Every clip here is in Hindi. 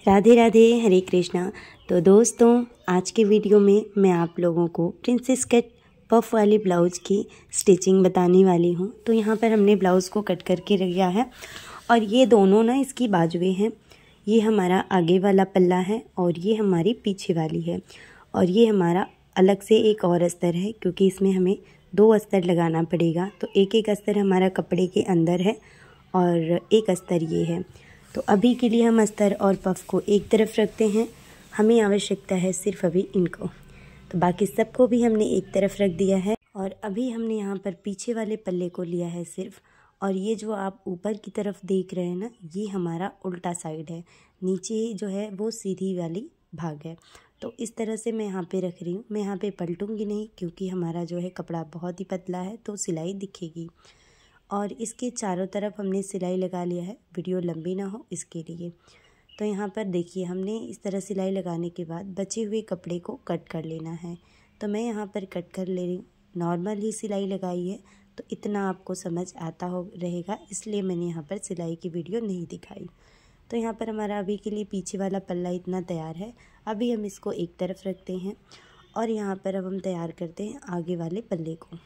राधे राधे, हरे कृष्णा। तो दोस्तों, आज के वीडियो में मैं आप लोगों को प्रिंसेस कट पफ वाली ब्लाउज़ की स्टिचिंग बताने वाली हूँ। तो यहाँ पर हमने ब्लाउज़ को कट करके रखा है और ये दोनों ना इसकी बाजुएं हैं। ये हमारा आगे वाला पल्ला है और ये हमारी पीछे वाली है। और ये हमारा अलग से एक और अस्तर है, क्योंकि इसमें हमें 2 अस्तर लगाना पड़ेगा। तो एक अस्तर हमारा कपड़े के अंदर है और एक अस्तर ये है। तो अभी के लिए हम अस्तर और पफ को एक तरफ रखते हैं। हमें आवश्यकता है सिर्फ अभी इनको, तो बाकी सबको भी हमने एक तरफ रख दिया है। और अभी हमने यहाँ पर पीछे वाले पल्ले को लिया है सिर्फ। और ये जो आप ऊपर की तरफ देख रहे हैं ना, ये हमारा उल्टा साइड है। नीचे जो है वो सीधी वाली भाग है। तो इस तरह से मैं यहाँ पे रख रही हूँ। मैं यहाँ पे पलटूंगी नहीं, क्योंकि हमारा जो है कपड़ा बहुत ही पतला है, तो सिलाई दिखेगी। और इसके चारों तरफ हमने सिलाई लगा लिया है, वीडियो लंबी ना हो इसके लिए। तो यहाँ पर देखिए, हमने इस तरह सिलाई लगाने के बाद बचे हुए कपड़े को कट कर लेना है। तो मैं यहाँ पर कट कर ले रही हूँ। नॉर्मल ही सिलाई लगाई है, तो इतना आपको समझ आता हो रहेगा, इसलिए मैंने यहाँ पर सिलाई की वीडियो नहीं दिखाई। तो यहाँ पर हमारा अभी के लिए पीछे वाला पल्ला इतना तैयार है। अभी हम इसको एक तरफ रखते हैं और यहाँ पर अब हम तैयार करते हैं आगे वाले पल्ले को।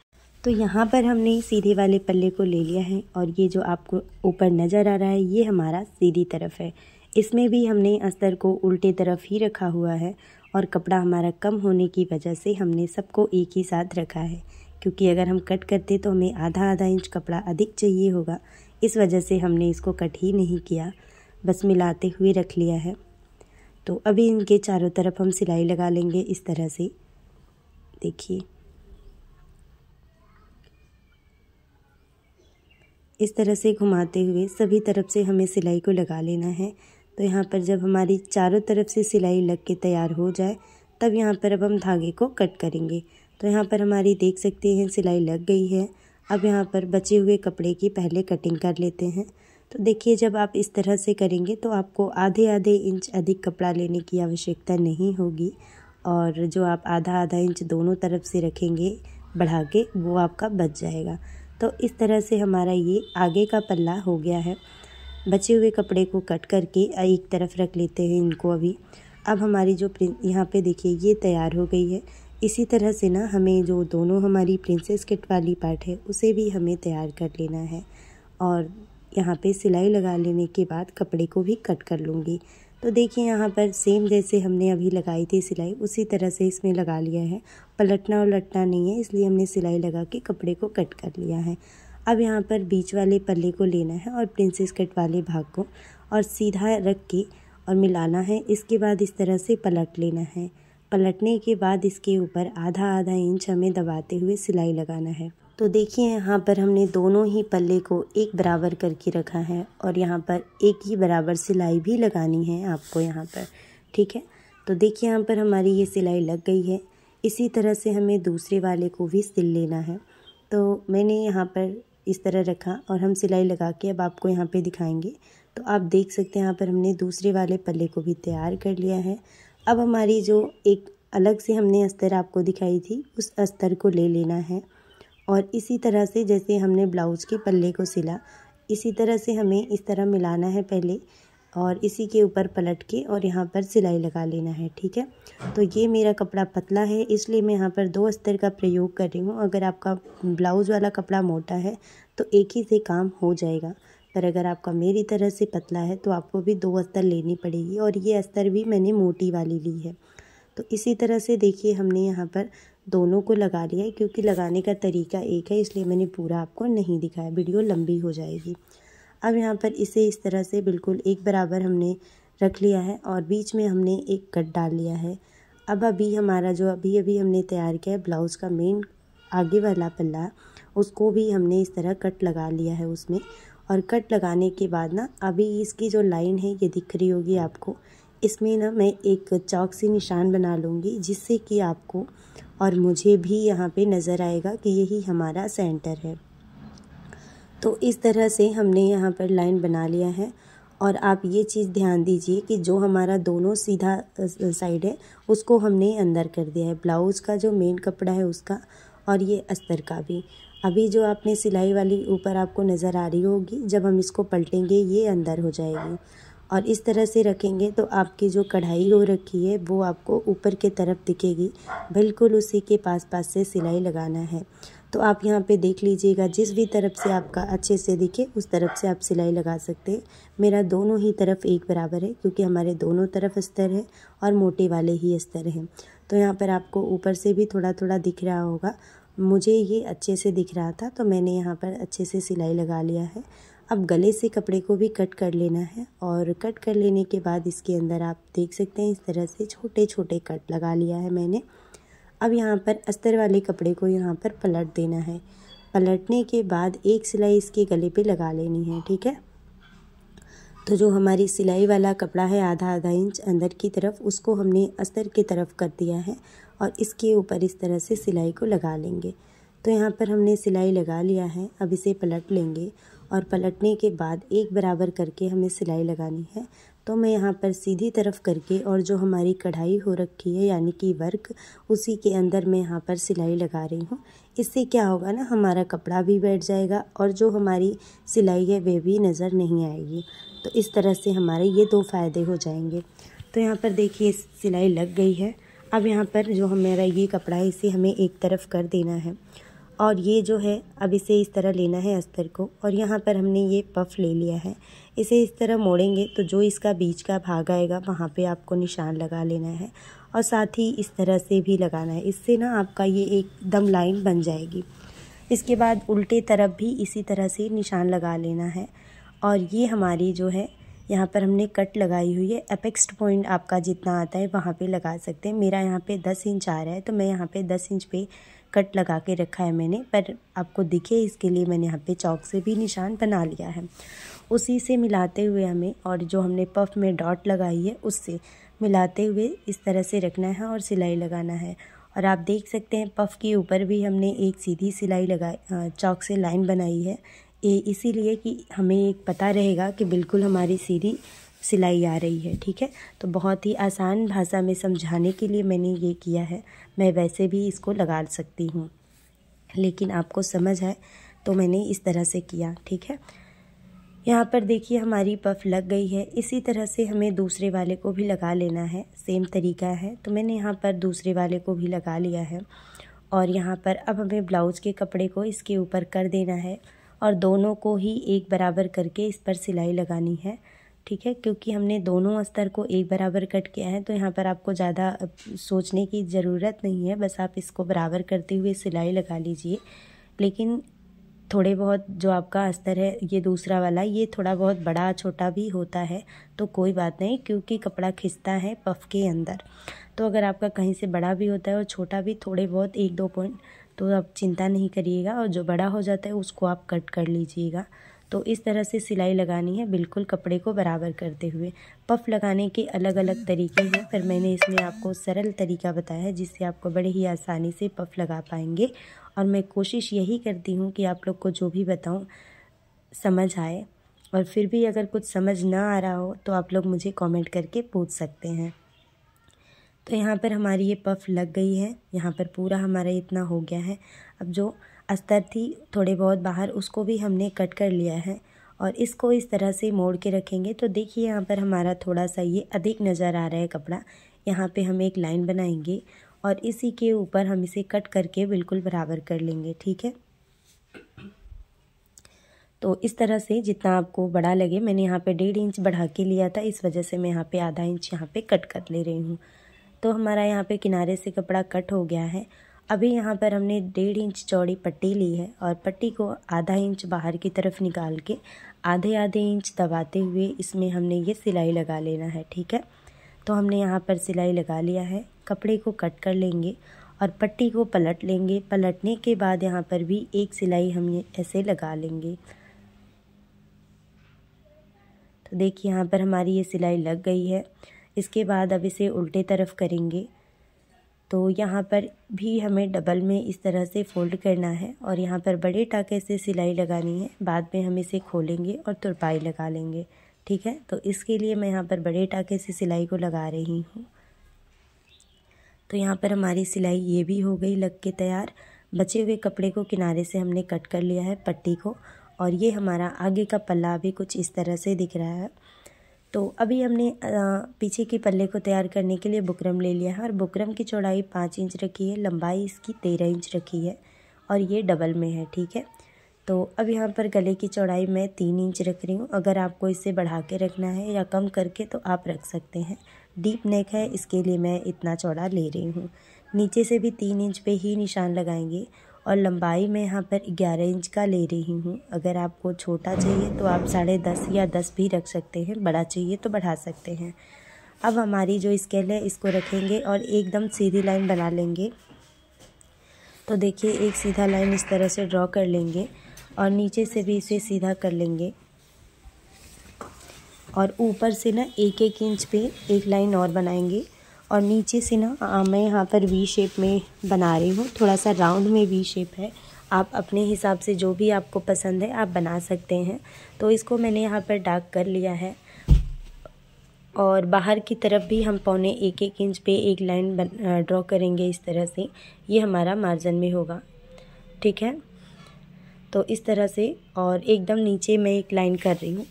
तो यहाँ पर हमने सीधे वाले पल्ले को ले लिया है और ये जो आपको ऊपर नज़र आ रहा है, ये हमारा सीधी तरफ है। इसमें भी हमने अस्तर को उल्टे तरफ ही रखा हुआ है और कपड़ा हमारा कम होने की वजह से हमने सबको एक ही साथ रखा है, क्योंकि अगर हम कट करते तो हमें आधा इंच कपड़ा अधिक चाहिए होगा। इस वजह से हमने इसको कट ही नहीं किया, बस मिलाते हुए रख लिया है। तो अभी इनके चारों तरफ हम सिलाई लगा लेंगे इस तरह से। देखिए, इस तरह से घुमाते हुए सभी तरफ से हमें सिलाई को लगा लेना है। तो यहाँ पर जब हमारी चारों तरफ से सिलाई लग के तैयार हो जाए, तब यहाँ पर अब हम धागे को कट करेंगे। तो यहाँ पर हमारी देख सकते हैं सिलाई लग गई है। अब यहाँ पर बचे हुए कपड़े की पहले कटिंग कर लेते हैं। तो देखिए, जब आप इस तरह से करेंगे तो आपको आधे इंच अधिक कपड़ा लेने की आवश्यकता नहीं होगी। और जो आप आधा इंच दोनों तरफ से रखेंगे बढ़ा के, वो आपका बच जाएगा। तो इस तरह से हमारा ये आगे का पल्ला हो गया है। बचे हुए कपड़े को कट करके एक तरफ रख लेते हैं इनको अभी। अब हमारी जो यहाँ पे देखिए ये तैयार हो गई है। इसी तरह से ना हमें जो दोनों हमारी प्रिंसेस कट वाली पार्ट है, उसे भी हमें तैयार कर लेना है। और यहाँ पे सिलाई लगा लेने के बाद कपड़े को भी कट कर लूँगी। तो देखिए, यहाँ पर सेम जैसे हमने अभी लगाई थी सिलाई, उसी तरह से इसमें लगा लिया है। पलटना उलटना नहीं है, इसलिए हमने सिलाई लगा के कपड़े को कट कर लिया है। अब यहाँ पर बीच वाले पल्ले को लेना है और प्रिंसेस कट वाले भाग को और सीधा रख के और मिलाना है। इसके बाद इस तरह से पलट लेना है। पलटने के बाद इसके ऊपर आधा इंच हमें दबाते हुए सिलाई लगाना है। तो देखिए, यहाँ पर हमने दोनों ही पल्ले को एक बराबर करके रखा है और यहाँ पर एक ही बराबर सिलाई भी लगानी है आपको यहाँ पर, ठीक है। तो देखिए, यहाँ पर हमारी ये सिलाई लग गई है। इसी तरह से हमें दूसरे वाले को भी सिल लेना है। तो मैंने यहाँ पर इस तरह रखा और हम सिलाई लगा के अब आपको यहाँ पे दिखाएंगे। तो आप देख सकते हैं यहाँ पर हमने दूसरे वाले पल्ले को भी तैयार कर लिया है। अब हमारी जो एक अलग से हमने अस्तर आपको दिखाई थी, उस अस्तर को ले लेना है और इसी तरह से जैसे हमने ब्लाउज़ के पल्ले को सिला, इसी तरह से हमें इस तरह मिलाना है पहले और इसी के ऊपर पलट के और यहाँ पर सिलाई लगा लेना है, ठीक है। तो ये मेरा कपड़ा पतला है, इसलिए मैं यहाँ पर 2 अस्तर का प्रयोग कर रही हूँ। अगर आपका ब्लाउज़ वाला कपड़ा मोटा है तो एक ही से काम हो जाएगा, पर अगर आपका मेरी तरह से पतला है तो आपको भी 2 अस्तर लेनी पड़ेगी। और ये अस्तर भी मैंने मोटी वाली ली है। तो इसी तरह से देखिए, हमने यहाँ पर दोनों को लगा लिया है। क्योंकि लगाने का तरीका एक है, इसलिए मैंने पूरा आपको नहीं दिखाया, वीडियो लंबी हो जाएगी। अब यहाँ पर इसे इस तरह से बिल्कुल एक बराबर हमने रख लिया है और बीच में हमने एक कट डाल लिया है। अब अभी हमारा जो अभी हमने तैयार किया है ब्लाउज़ का मेन आगे वाला पल्ला, उसको भी हमने इस तरह कट लगा लिया है उसमें। और कट लगाने के बाद ना, अभी इसकी जो लाइन है ये दिख रही होगी आपको, इसमें ना मैं एक चौक से निशान बना लूँगी, जिससे कि आपको और मुझे भी यहाँ पे नज़र आएगा कि यही हमारा सेंटर है। तो इस तरह से हमने यहाँ पर लाइन बना लिया है। और आप ये चीज़ ध्यान दीजिए कि जो हमारा दोनों सीधा साइड है, उसको हमने अंदर कर दिया है, ब्लाउज़ का जो मेन कपड़ा है उसका और ये अस्तर का भी। अभी जो आपने सिलाई वाली ऊपर आपको नज़र आ रही होगी, जब हम इसको पलटेंगे ये अंदर हो जाएगी। और इस तरह से रखेंगे तो आपकी जो कढ़ाई हो रखी है वो आपको ऊपर के तरफ दिखेगी, बिल्कुल उसी के पास से सिलाई लगाना है। तो आप यहाँ पे देख लीजिएगा, जिस भी तरफ से आपका अच्छे से दिखे उस तरफ से आप सिलाई लगा सकते हैं। मेरा दोनों ही तरफ एक बराबर है क्योंकि हमारे दोनों तरफ अस्तर है और मोटे वाले ही अस्तर हैं। तो यहाँ पर आपको ऊपर से भी थोड़ा थोड़ा दिख रहा होगा, मुझे ये अच्छे से दिख रहा था तो मैंने यहाँ पर अच्छे से सिलाई लगा लिया है। अब गले से कपड़े को भी कट कर लेना है और कट कर लेने के बाद इसके अंदर आप देख सकते हैं इस तरह से छोटे छोटे कट लगा लिया है मैंने। अब यहाँ पर अस्तर वाले कपड़े को यहाँ पर पलट देना है। पलटने के बाद एक सिलाई इसके गले पे लगा लेनी है, ठीक है। तो जो हमारी सिलाई वाला कपड़ा है आधा आधा इंच अंदर की तरफ, उसको हमने अस्तर की तरफ कर दिया है और इसके ऊपर इस तरह से सिलाई को लगा लेंगे। तो यहाँ पर हमने सिलाई लगा लिया है। अब इसे पलट लेंगे और पलटने के बाद एक बराबर करके हमें सिलाई लगानी है। तो मैं यहाँ पर सीधी तरफ करके और जो हमारी कढ़ाई हो रखी है यानी कि वर्क, उसी के अंदर मैं यहाँ पर सिलाई लगा रही हूँ। इससे क्या होगा ना, हमारा कपड़ा भी बैठ जाएगा और जो हमारी सिलाई है वे भी नज़र नहीं आएगी। तो इस तरह से हमारे ये दो फ़ायदे हो जाएंगे। तो यहाँ पर देखिए सिलाई लग गई है। अब यहाँ पर जो हमारा ये कपड़ा है इसे हमें एक तरफ कर देना है और ये जो है अब इसे इस तरह लेना है अस्तर को, और यहाँ पर हमने ये पफ ले लिया है। इसे इस तरह मोड़ेंगे तो जो इसका बीच का भाग आएगा वहाँ पे आपको निशान लगा लेना है और साथ ही इस तरह से भी लगाना है। इससे ना आपका ये एकदम लाइन बन जाएगी। इसके बाद उल्टे तरफ भी इसी तरह से निशान लगा लेना है और ये हमारी जो है यहाँ पर हमने कट लगाई हुई है। अपेक्स पॉइंट आपका जितना आता है वहाँ पे लगा सकते हैं। मेरा यहाँ पे 10 इंच आ रहा है तो मैं यहाँ पे 10 इंच पे कट लगा के रखा है मैंने, पर आपको दिखे इसके लिए मैंने यहाँ पे चौक से भी निशान बना लिया है। उसी से मिलाते हुए हमें, और जो हमने पफ में डॉट लगाई है उससे मिलाते हुए इस तरह से रखना है और सिलाई लगाना है। और आप देख सकते हैं पफ के ऊपर भी हमने एक सीधी सिलाई लगाई, चौक से लाइन बनाई है, इसीलिए कि हमें एक पता रहेगा कि बिल्कुल हमारी सीधी सिलाई आ रही है, ठीक है। तो बहुत ही आसान भाषा में समझाने के लिए मैंने ये किया है। मैं वैसे भी इसको लगा सकती हूँ, लेकिन आपको समझ आए तो मैंने इस तरह से किया, ठीक है। यहाँ पर देखिए हमारी पफ लग गई है। इसी तरह से हमें दूसरे वाले को भी लगा लेना है, सेम तरीका है। तो मैंने यहाँ पर दूसरे वाले को भी लगा लिया है और यहाँ पर अब हमें ब्लाउज़ के कपड़े को इसके ऊपर कर देना है और दोनों को ही एक बराबर करके इस पर सिलाई लगानी है, ठीक है। क्योंकि हमने दोनों अस्तर को एक बराबर कट किया है तो यहाँ पर आपको ज़्यादा सोचने की ज़रूरत नहीं है, बस आप इसको बराबर करते हुए सिलाई लगा लीजिए। लेकिन थोड़े बहुत जो आपका अस्तर है ये दूसरा वाला, ये थोड़ा बहुत बड़ा छोटा भी होता है तो कोई बात नहीं, क्योंकि कपड़ा खिंचता है पफ के अंदर। तो अगर आपका कहीं से बड़ा भी होता है और छोटा भी थोड़े बहुत 1-2 पॉइंट, तो आप चिंता नहीं करिएगा और जो बड़ा हो जाता है उसको आप कट कर लीजिएगा। तो इस तरह से सिलाई लगानी है, बिल्कुल कपड़े को बराबर करते हुए। पफ लगाने के अलग अलग तरीके हैं, पर मैंने इसमें आपको सरल तरीका बताया है जिससे आपको बड़े ही आसानी से पफ लगा पाएंगे। और मैं कोशिश यही करती हूँ कि आप लोग को जो भी बताऊँ समझ आए, और फिर भी अगर कुछ समझ ना आ रहा हो तो आप लोग मुझे कमेंट करके पूछ सकते हैं। तो यहाँ पर हमारी ये पफ लग गई है, यहाँ पर पूरा हमारा इतना हो गया है। अब जो अस्तर थी थोड़े बहुत बाहर, उसको भी हमने कट कर लिया है और इसको इस तरह से मोड़ के रखेंगे। तो देखिए यहाँ पर हमारा थोड़ा सा ये अधिक नज़र आ रहा है कपड़ा। यहाँ पे हम एक लाइन बनाएंगे और इसी के ऊपर हम इसे कट करके बिल्कुल बराबर कर लेंगे, ठीक है। तो इस तरह से जितना आपको बड़ा लगे, मैंने यहाँ पे 1.5 इंच बढ़ा के लिया था, इस वजह से मैं यहाँ पे आधा इंच यहाँ पे कट कर ले रही हूँ। तो हमारा यहाँ पे किनारे से कपड़ा कट हो गया है। अभी यहाँ पर हमने 1.5 इंच चौड़ी पट्टी ली है और पट्टी को आधा इंच बाहर की तरफ निकाल के आधे आधे इंच दबाते हुए इसमें हमने ये सिलाई लगा लेना है, ठीक है। तो हमने यहाँ पर सिलाई लगा लिया है। कपड़े को कट कर लेंगे और पट्टी को पलट लेंगे। पलटने के बाद यहाँ पर भी एक सिलाई हम ऐसे लगा लेंगे। तो देखिए यहाँ पर हमारी ये सिलाई लग गई है। इसके बाद अब इसे उल्टे तरफ करेंगे। तो यहाँ पर भी हमें डबल में इस तरह से फोल्ड करना है और यहाँ पर बड़े टाके से सिलाई लगानी है। बाद में हम इसे खोलेंगे और तुरपाई लगा लेंगे, ठीक है। तो इसके लिए मैं यहाँ पर बड़े टाके से सिलाई को लगा रही हूँ। तो यहाँ पर हमारी सिलाई ये भी हो गई लग के तैयार। बचे हुए कपड़े को किनारे से हमने कट कर लिया है पट्टी को, और ये हमारा आगे का पल्ला भी कुछ इस तरह से दिख रहा है। तो अभी हमने पीछे के पल्ले को तैयार करने के लिए बुकरम ले लिया है और बुकरम की चौड़ाई 5 इंच रखी है, लंबाई इसकी 13 इंच रखी है और ये डबल में है, ठीक है। तो अब यहाँ पर गले की चौड़ाई मैं 3 इंच रख रही हूँ। अगर आपको इससे बढ़ा के रखना है या कम करके तो आप रख सकते हैं। डीप नेक है, इसके लिए मैं इतना चौड़ा ले रही हूँ। नीचे से भी 3 इंच पे ही निशान लगाएंगे और लंबाई मैं यहाँ पर 11 इंच का ले रही हूँ। अगर आपको छोटा चाहिए तो आप 10.5 या 10 भी रख सकते हैं, बड़ा चाहिए तो बढ़ा सकते हैं। अब हमारी जो स्केल है इसको रखेंगे और एकदम सीधी लाइन बना लेंगे। तो देखिए एक सीधा लाइन इस तरह से ड्रॉ कर लेंगे और नीचे से भी इसे सीधा कर लेंगे और ऊपर से ना 1-1 इंच पे एक लाइन और बनाएंगे और नीचे से ना मैं यहाँ पर वी शेप में बना रही हूँ, थोड़ा सा राउंड में वी शेप है। आप अपने हिसाब से जो भी आपको पसंद है आप बना सकते हैं। तो इसको मैंने यहाँ पर डार्क कर लिया है और बाहर की तरफ भी हम 1.25 इंच पे एक लाइन ड्रॉ करेंगे इस तरह से। ये हमारा मार्जिन में होगा, ठीक है। तो इस तरह से और एकदम नीचे मैं एक लाइन कर रही हूँ।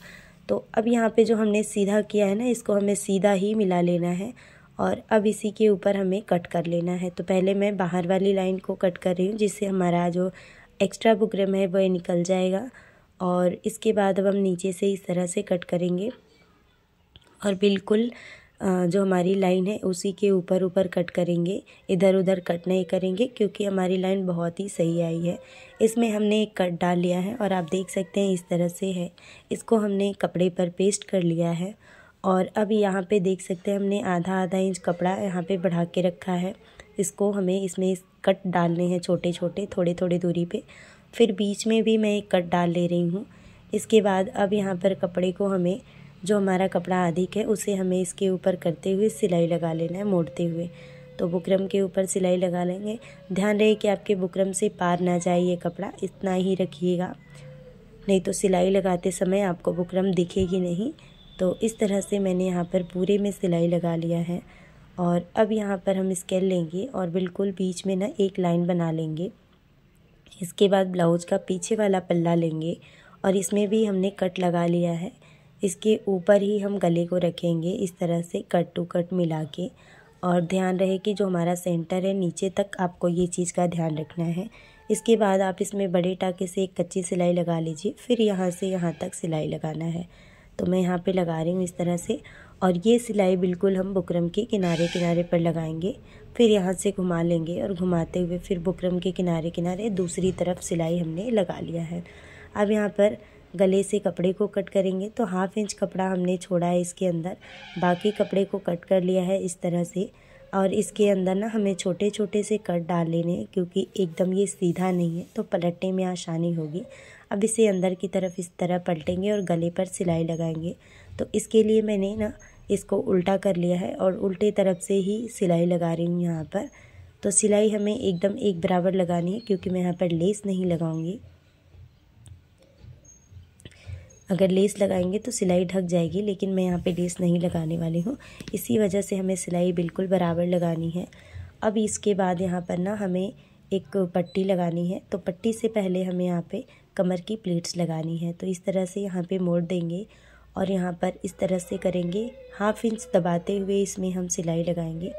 तो अब यहाँ पे जो हमने सीधा किया है ना, इसको हमें सीधा ही मिला लेना है और अब इसी के ऊपर हमें कट कर लेना है। तो पहले मैं बाहर वाली लाइन को कट कर रही हूँ जिससे हमारा जो एक्स्ट्रा बुकरम है वह निकल जाएगा और इसके बाद अब हम नीचे से इस तरह से कट करेंगे और बिल्कुल जो हमारी लाइन है उसी के ऊपर ऊपर कट करेंगे, इधर उधर कट नहीं करेंगे क्योंकि हमारी लाइन बहुत ही सही आई है। इसमें हमने एक कट डाल लिया है और आप देख सकते हैं इस तरह से है। इसको हमने कपड़े पर पेस्ट कर लिया है और अब यहाँ पे देख सकते हैं हमने आधा इंच कपड़ा यहाँ पे बढ़ा के रखा है। इसको हमें इसमें कट डालने हैं छोटे छोटे, थोड़े थोड़े दूरी पे। फिर बीच में भी मैं एक कट डाल ले रही हूँ। इसके बाद अब यहाँ पर कपड़े को हमें, जो हमारा कपड़ा अधिक है उसे हमें इसके ऊपर करते हुए सिलाई लगा लेना है, मोड़ते हुए। तो बुकरम के ऊपर सिलाई लगा लेंगे। ध्यान रहे कि आपके बुकरम से पार ना जाए ये कपड़ा, इतना ही रखिएगा, नहीं तो सिलाई लगाते समय आपको बुकरम दिखेगी नहीं। तो इस तरह से मैंने यहाँ पर पूरे में सिलाई लगा लिया है और अब यहाँ पर हम स्केल लेंगे और बिल्कुल बीच में ना एक लाइन बना लेंगे। इसके बाद ब्लाउज का पीछे वाला पल्ला लेंगे और इसमें भी हमने कट लगा लिया है। इसके ऊपर ही हम गले को रखेंगे इस तरह से कट टू कट मिला के। और ध्यान रहे कि जो हमारा सेंटर है नीचे तक आपको ये चीज़ का ध्यान रखना है। इसके बाद आप इसमें बड़े टाके से एक कच्ची सिलाई लगा लीजिए, फिर यहाँ से यहाँ तक सिलाई लगाना है। तो मैं यहाँ पे लगा रही हूँ इस तरह से और ये सिलाई बिल्कुल हम बुकरम के किनारे किनारे पर लगाएंगे। फिर यहाँ से घुमा लेंगे और घुमाते हुए फिर बुकरम के किनारे किनारे दूसरी तरफ सिलाई हमने लगा लिया है। अब यहाँ पर गले से कपड़े को कट करेंगे तो 1/2 इंच कपड़ा हमने छोड़ा है इसके अंदर, बाकी कपड़े को कट कर लिया है इस तरह से। और इसके अंदर ना हमें छोटे छोटे से कट डाल लेने हैं क्योंकि एकदम ये सीधा नहीं है तो पलटने में आसानी होगी। अब इसे अंदर की तरफ इस तरह पलटेंगे और गले पर सिलाई लगाएंगे। तो इसके लिए मैंने ना इसको उल्टा कर लिया है और उल्टे तरफ से ही सिलाई लगा रही हूँ यहाँ पर। तो सिलाई हमें एकदम एक बराबर लगानी है क्योंकि मैं यहाँ पर लेस नहीं लगाऊंगी। अगर लेस लगाएंगे तो सिलाई ढक जाएगी, लेकिन मैं यहाँ पे लेस नहीं लगाने वाली हूँ, इसी वजह से हमें सिलाई बिल्कुल बराबर लगानी है। अब इसके बाद यहाँ पर ना हमें एक पट्टी लगानी है। तो पट्टी से पहले हमें यहाँ पे कमर की प्लेट्स लगानी है। तो इस तरह से यहाँ पे मोड़ देंगे और यहाँ पर इस तरह से करेंगे, 1/2 इंच दबाते हुए इसमें हम सिलाई लगाएंगे।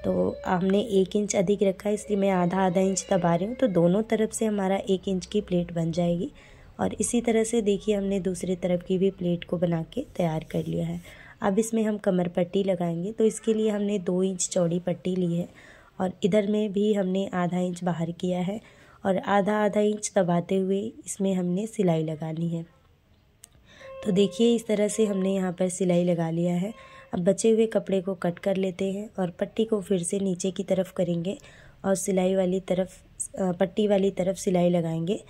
तो हमने 1 इंच अधिक रखा है इसलिए मैं आधा इंच दबा रही हूँ। तो दोनों तरफ से हमारा 1 इंच की प्लेट बन जाएगी। और इसी तरह से देखिए हमने दूसरी तरफ की भी प्लेट को बना के तैयार कर लिया है। अब इसमें हम कमर पट्टी लगाएंगे। तो इसके लिए हमने 2 इंच चौड़ी पट्टी ली है और इधर में भी हमने आधा इंच बाहर किया है और आधा इंच दबाते हुए इसमें हमने सिलाई लगानी है। तो देखिए इस तरह से हमने यहाँ पर सिलाई लगा लिया है। अब बचे हुए कपड़े को कट कर लेते हैं और पट्टी को फिर से नीचे की तरफ करेंगे और सिलाई वाली तरफ, पट्टी वाली तरफ सिलाई लगाएंगे।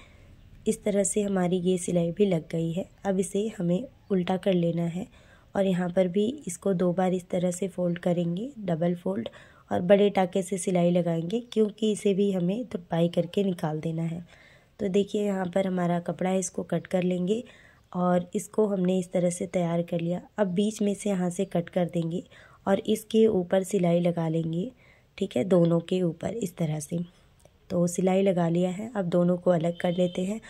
इस तरह से हमारी ये सिलाई भी लग गई है। अब इसे हमें उल्टा कर लेना है और यहाँ पर भी इसको 2 बार इस तरह से फोल्ड करेंगे, डबल फोल्ड, और बड़े टाके से सिलाई लगाएंगे क्योंकि इसे भी हमें तुरपाई करके निकाल देना है। तो देखिए यहाँ पर हमारा कपड़ा है, इसको कट कर लेंगे और इसको हमने इस तरह से तैयार कर लिया। अब बीच में से यहाँ से कट कर देंगे और इसके ऊपर सिलाई लगा लेंगे, ठीक है, दोनों के ऊपर इस तरह से। तो सिलाई लगा लिया है। अब दोनों को अलग कर लेते हैं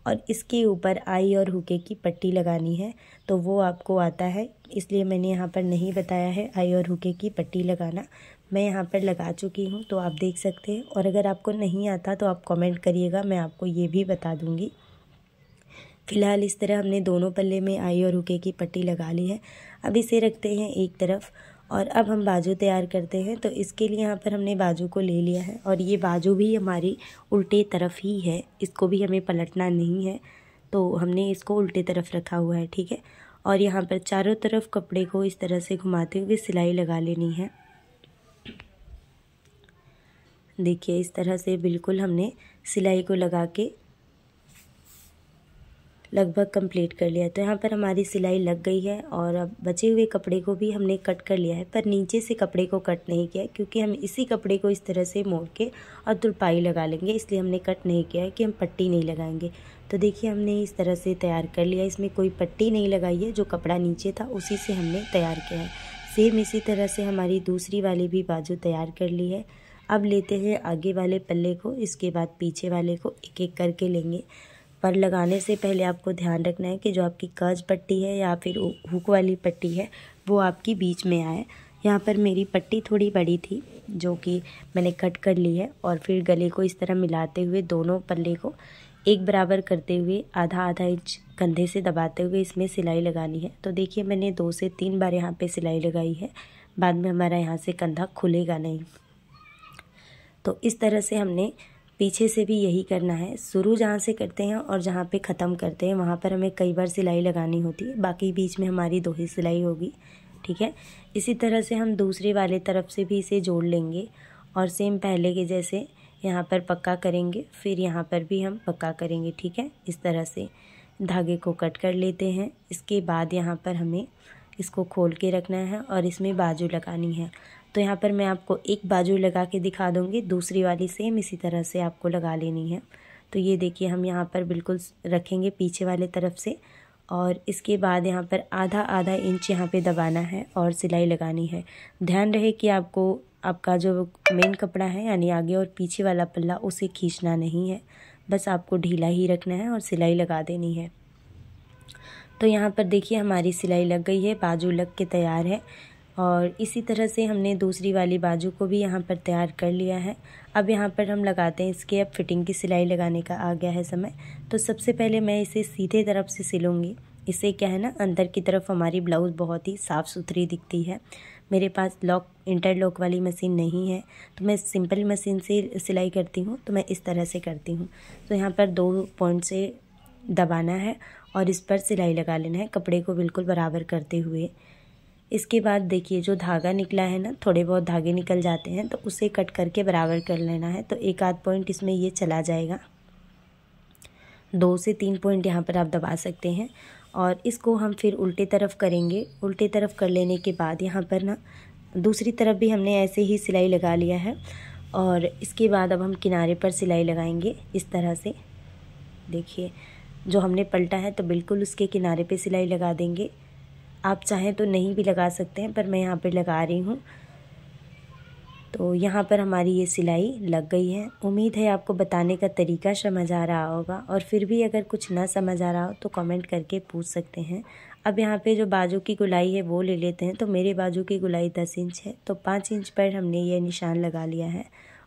और इसके ऊपर आई और हुके की पट्टी लगानी है, तो वो आपको आता है, इसलिए मैंने यहाँ पर नहीं बताया है आई और हुके की पट्टी लगाना। मैं यहाँ पर लगा चुकी हूँ, तो आप देख सकते हैं। और अगर आपको नहीं आता तो आप कमेंट करिएगा, मैं आपको ये भी बता दूँगी। फ़िलहाल इस तरह हमने दोनों पल्ले में आई और हुके की पट्टी लगा ली है। अब इसे रखते हैं एक तरफ और अब हम बाजू तैयार करते हैं। तो इसके लिए यहाँ पर हमने बाजू को ले लिया है और ये बाजू भी हमारी उल्टे तरफ ही है, इसको भी हमें पलटना नहीं है, तो हमने इसको उल्टे तरफ रखा हुआ है, ठीक है। और यहाँ पर चारों तरफ कपड़े को इस तरह से घुमाते हुए सिलाई लगा लेनी है। देखिए इस तरह से बिल्कुल हमने सिलाई को लगा के लगभग कंप्लीट कर लिया। तो यहाँ पर हमारी सिलाई लग गई है और अब बचे हुए कपड़े को भी हमने कट कर लिया है, पर नीचे से कपड़े को कट नहीं किया क्योंकि हम इसी कपड़े को इस तरह से मोड़ के और तुरपाई लगा लेंगे, इसलिए हमने कट नहीं किया है कि हम पट्टी नहीं लगाएंगे। तो देखिए हमने इस तरह से तैयार कर लिया, इसमें कोई पट्टी नहीं लगाई है, जो कपड़ा नीचे था उसी से हमने तैयार किया है। सेम इसी तरह से हमारी दूसरी वाली भी बाजू तैयार कर ली है। अब लेते हैं आगे वाले पल्ले को, इसके बाद पीछे वाले को एक एक करके लेंगे। पर लगाने से पहले आपको ध्यान रखना है कि जो आपकी कर्ज पट्टी है या फिर हुक वाली पट्टी है वो आपकी बीच में आए। यहाँ पर मेरी पट्टी थोड़ी बड़ी थी जो कि मैंने कट कर ली है और फिर गले को इस तरह मिलाते हुए दोनों पल्ले को एक बराबर करते हुए आधा आधा इंच कंधे से दबाते हुए इसमें सिलाई लगानी है। तो देखिए मैंने 2 से 3 बार यहाँ पे सिलाई लगाई है, बाद में हमारा यहाँ से कंधा खुलेगा नहीं। तो इस तरह से हमने पीछे से भी यही करना है। शुरू जहाँ से करते हैं और जहाँ पे ख़त्म करते हैं वहाँ पर हमें कई बार सिलाई लगानी होती है, बाकी बीच में हमारी 2 ही सिलाई होगी, ठीक है। इसी तरह से हम दूसरे वाले तरफ से भी इसे जोड़ लेंगे और सेम पहले के जैसे यहाँ पर पक्का करेंगे, फिर यहाँ पर भी हम पक्का करेंगे, ठीक है। इस तरह से धागे को कट कर लेते हैं। इसके बाद यहाँ पर हमें इसको खोल के रखना है और इसमें बाजू लगानी है। तो यहाँ पर मैं आपको एक बाजू लगा के दिखा दूँगी, दूसरी वाली सेम इसी तरह से आपको लगा लेनी है। तो ये देखिए हम यहाँ पर बिल्कुल रखेंगे पीछे वाले तरफ से और इसके बाद यहाँ पर आधा आधा इंच यहाँ पे दबाना है और सिलाई लगानी है। ध्यान रहे कि आपको आपका जो मेन कपड़ा है यानी आगे और पीछे वाला पल्ला उसे खींचना नहीं है, बस आपको ढीला ही रखना है और सिलाई लगा देनी है। तो यहाँ पर देखिए हमारी सिलाई लग गई है, बाजू लग के तैयार है और इसी तरह से हमने दूसरी वाली बाजू को भी यहाँ पर तैयार कर लिया है। अब यहाँ पर हम लगाते हैं इसके, अब फिटिंग की सिलाई लगाने का आ गया है समय। तो सबसे पहले मैं इसे सीधे तरफ से सिलूँगी, इससे क्या है ना अंदर की तरफ हमारी ब्लाउज़ बहुत ही साफ़ सुथरी दिखती है। मेरे पास इंटरलॉक वाली मशीन नहीं है तो मैं सिंपल मशीन से सिलाई करती हूँ, तो मैं इस तरह से करती हूँ। तो यहाँ पर 2 पॉइंट से दबाना है और इस पर सिलाई लगा लेना है, कपड़े को बिल्कुल बराबर करते हुए। इसके बाद देखिए जो धागा निकला है ना, थोड़े बहुत धागे निकल जाते हैं तो उसे कट करके बराबर कर लेना है। तो 1 आध पॉइंट इसमें ये चला जाएगा, 2 से 3 पॉइंट यहाँ पर आप दबा सकते हैं। और इसको हम फिर उल्टे तरफ करेंगे। उल्टे तरफ कर लेने के बाद यहाँ पर ना दूसरी तरफ भी हमने ऐसे ही सिलाई लगा लिया है और इसके बाद अब हम किनारे पर सिलाई लगाएंगे इस तरह से। देखिए जो हमने पलटा है तो बिल्कुल उसके किनारे पे सिलाई लगा देंगे। आप चाहें तो नहीं भी लगा सकते हैं, पर मैं यहाँ पे लगा रही हूँ। तो यहाँ पर हमारी ये सिलाई लग गई है। उम्मीद है आपको बताने का तरीका समझ आ रहा होगा और फिर भी अगर कुछ ना समझ आ रहा हो तो कमेंट करके पूछ सकते हैं। अब यहाँ पे जो बाजू की गोलाई है वो ले लेते हैं। तो मेरे बाजू की गोलाई 10 इंच है, तो 5 इंच पर हमने ये निशान लगा लिया है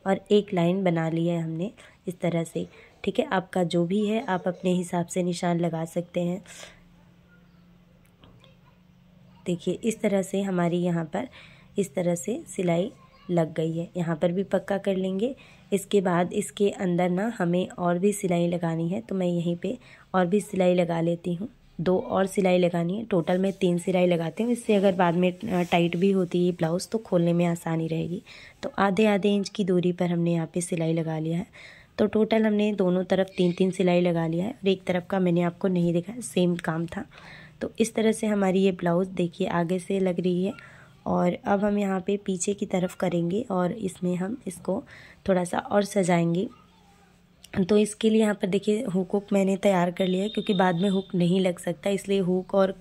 और एक लाइन बना लिया है हमने इस तरह से, ठीक है। आपका जो भी है आप अपने हिसाब से निशान लगा सकते हैं। देखिए इस तरह से हमारी यहाँ पर इस तरह से सिलाई लग गई है। यहाँ पर भी पक्का कर लेंगे। इसके बाद इसके अंदर ना हमें और भी सिलाई लगानी है, तो मैं यहीं पे और भी सिलाई लगा लेती हूँ। 2 और सिलाई लगानी है, टोटल मैं 3 सिलाई लगाती हूँ। इससे अगर बाद में टाइट भी होती है ब्लाउज़ तो खोलने में आसानी रहेगी। तो आधे आधे इंच की दूरी पर हमने यहाँ पे सिलाई लगा लिया है। तो टोटल हमने दोनों तरफ 3-3 सिलाई लगा लिया है और एक तरफ का मैंने आपको नहीं दिखाया, सेम काम था। तो इस तरह से हमारी ये ब्लाउज़ देखिए आगे से लग रही है। और अब हम यहाँ पे पीछे की तरफ करेंगे और इसमें हम इसको थोड़ा सा और सजाएंगे। तो इसके लिए यहाँ पर देखिए हुक मैंने तैयार कर लिया है, क्योंकि बाद में हुक नहीं लग सकता, इसलिए हुक और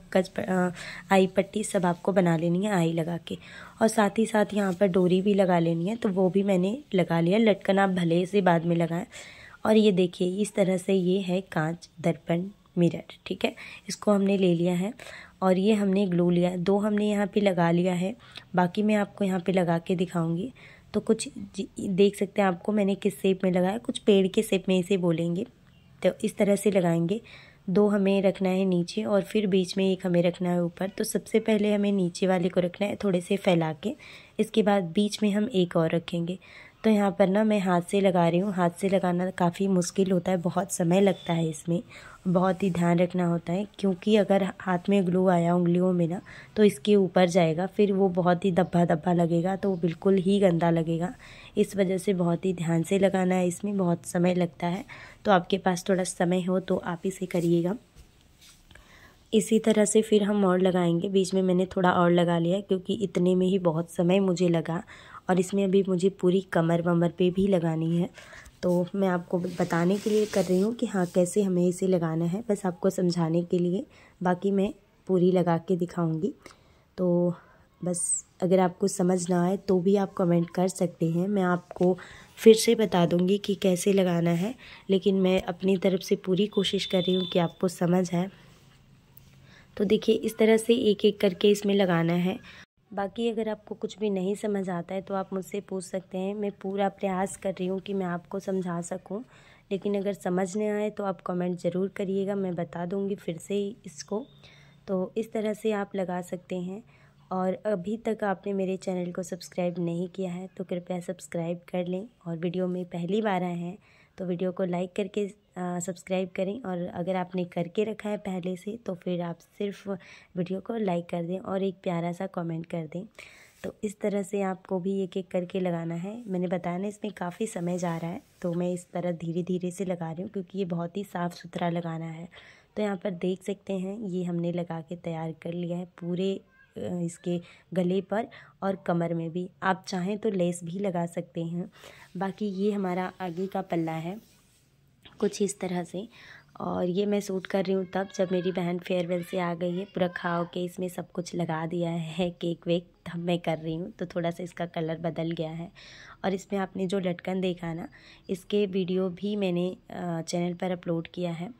आई पट्टी सब आपको बना लेनी है आई लगा के। और साथ ही साथ यहाँ पर डोरी भी लगा लेनी है, तो वो भी मैंने लगा लिया। लटकन आप भले से बाद में लगाएं। और ये देखिए इस तरह से ये है कांच दर्पण मिरर, ठीक है। इसको हमने ले लिया है और ये हमने ग्लू लिया, 2 हमने यहाँ पे लगा लिया है, बाकी मैं आपको यहाँ पे लगा के दिखाऊंगी। तो कुछ देख सकते हैं आपको मैंने किस शेप में लगाया, कुछ पेड़ के शेप में इसे बोलेंगे। तो इस तरह से लगाएंगे। 2 हमें रखना है नीचे और फिर बीच में 1 हमें रखना है ऊपर। तो सबसे पहले हमें नीचे वाले को रखना है थोड़े से फैला के, इसके बाद बीच में हम 1 और रखेंगे। तो यहाँ पर ना मैं हाथ से लगा रही हूँ। हाथ से लगाना काफ़ी मुश्किल होता है, बहुत समय लगता है इसमें, बहुत ही ध्यान रखना होता है, क्योंकि अगर हाथ में ग्लू आया उंगलियों में ना तो इसके ऊपर जाएगा, फिर वो बहुत ही धब्बा धब्बा लगेगा, तो वो बिल्कुल ही गंदा लगेगा। इस वजह से बहुत ही ध्यान से लगाना है, इसमें बहुत समय लगता है। तो आपके पास थोड़ा समय हो तो आप इसे करिएगा। इसी तरह से फिर हम और लगाएंगे। बीच में मैंने थोड़ा और लगा लिया क्योंकि इतने में ही बहुत समय मुझे लगा, और इसमें अभी मुझे पूरी कमर वमर पे भी लगानी है। तो मैं आपको बताने के लिए कर रही हूँ कि हाँ कैसे हमें इसे लगाना है, बस आपको समझाने के लिए, बाकी मैं पूरी लगा के दिखाऊंगी। तो बस अगर आपको समझ ना आए तो भी आप कमेंट कर सकते हैं, मैं आपको फिर से बता दूंगी कि कैसे लगाना है, लेकिन मैं अपनी तरफ से पूरी कोशिश कर रही हूँ कि आपको समझ आए। तो देखिए इस तरह से एक एक करके इसमें लगाना है। बाकी अगर आपको कुछ भी नहीं समझ आता है तो आप मुझसे पूछ सकते हैं, मैं पूरा प्रयास कर रही हूँ कि मैं आपको समझा सकूँ, लेकिन अगर समझ नहीं आए तो आप कमेंट ज़रूर करिएगा, मैं बता दूँगी फिर से इसको। तो इस तरह से आप लगा सकते हैं। और अभी तक आपने मेरे चैनल को सब्सक्राइब नहीं किया है तो कृपया सब्सक्राइब कर लें, और वीडियो में पहली बार आए हैं तो वीडियो को लाइक करके सब्सक्राइब करें, और अगर आपने करके रखा है पहले से तो फिर आप सिर्फ वीडियो को लाइक कर दें और एक प्यारा सा कमेंट कर दें। तो इस तरह से आपको भी एक एक करके लगाना है। मैंने बताया ना इसमें काफ़ी समय जा रहा है, तो मैं इस तरह धीरे धीरे से लगा रही हूँ क्योंकि ये बहुत ही साफ़ सुथरा लगाना है। तो यहाँ पर देख सकते हैं ये हमने लगा के तैयार कर लिया है पूरे इसके गले पर और कमर में भी। आप चाहें तो लेस भी लगा सकते हैं। बाकी ये हमारा आगे का पल्ला है कुछ इस तरह से, और ये मैं सूट कर रही हूँ तब जब मेरी बहन फेयरवेल से आ गई है, पूरा खाओ के इसमें सब कुछ लगा दिया है केक वेक, तब मैं कर रही हूँ। तो थोड़ा सा इसका कलर बदल गया है। और इसमें आपने जो लटकन देखा ना, इसके वीडियो भी मैंने चैनल पर अपलोड किया है,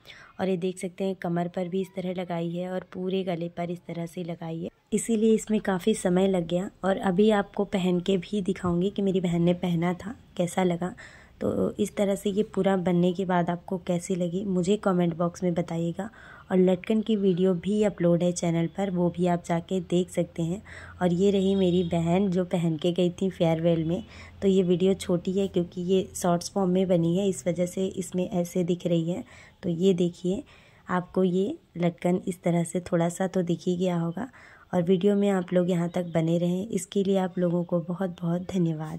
और ये देख सकते हैं कमर पर भी इस तरह लगाई है और पूरे गले पर इस तरह से लगाई है, इसीलिए इसमें काफ़ी समय लग गया। और अभी आपको पहन के भी दिखाऊंगी कि मेरी बहन ने पहना था कैसा लगा। तो इस तरह से ये पूरा बनने के बाद आपको कैसी लगी मुझे कमेंट बॉक्स में बताइएगा। और लटकन की वीडियो भी अपलोड है चैनल पर, वो भी आप जाके देख सकते हैं। और ये रही मेरी बहन जो पहन के गई थी फेयरवेल में। तो ये वीडियो छोटी है क्योंकि ये शॉर्ट्स फॉर्म में बनी है, इस वजह से इसमें ऐसे दिख रही है। तो ये देखिए आपको ये लटकन इस तरह से थोड़ा सा तो दिख ही गया होगा। और वीडियो में आप लोग यहाँ तक बने रहें, इसके लिए आप लोगों को बहुत बहुत धन्यवाद।